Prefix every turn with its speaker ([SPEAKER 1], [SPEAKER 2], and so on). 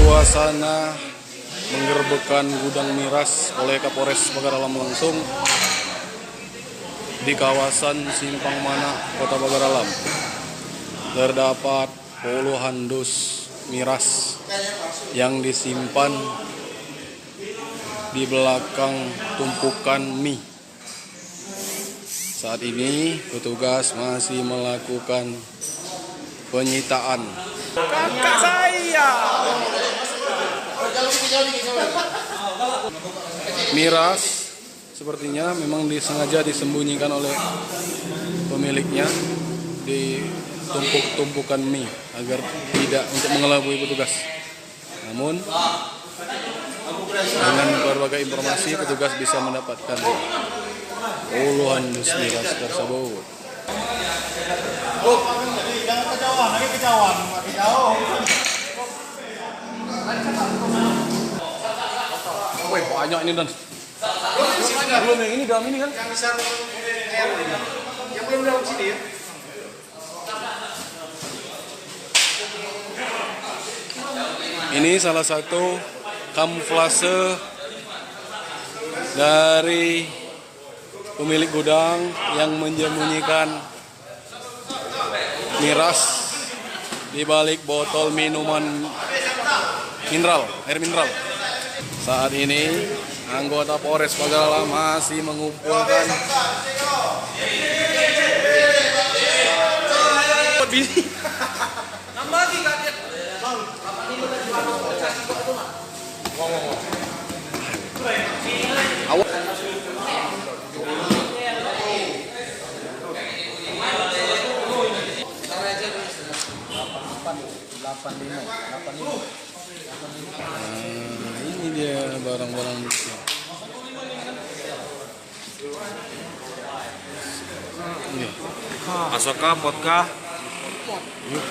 [SPEAKER 1] Suasana menggerebekkan gudang miras oleh Kapolres Pagaralam langsung di kawasan Simpang Mana, Kota Pagaralam. Terdapat puluhan dus miras yang disimpan di belakang tumpukan mie. Saat ini petugas masih melakukan penyitaan.
[SPEAKER 2] Kakak saya.
[SPEAKER 1] Miras sepertinya memang disengaja disembunyikan oleh pemiliknya di tumpukan mie agar tidak untuk mengelabui petugas. Namun dengan berbagai informasi petugas bisa mendapatkan puluhan dus miras tersebut. Wih, banyak ini dan belum yang ini dalam ini kan?
[SPEAKER 3] Yang belum dalam sini ya.
[SPEAKER 1] Ini salah satu kamuflase dari pemilik gudang yang menyembunyikan miras di balik botol minuman mineral, air mineral. Saat ini anggota Polres Pagaralam masih mengumpulkan ini dia barang-barang bukti.
[SPEAKER 2] Asoka, vodka.
[SPEAKER 1] Yuk.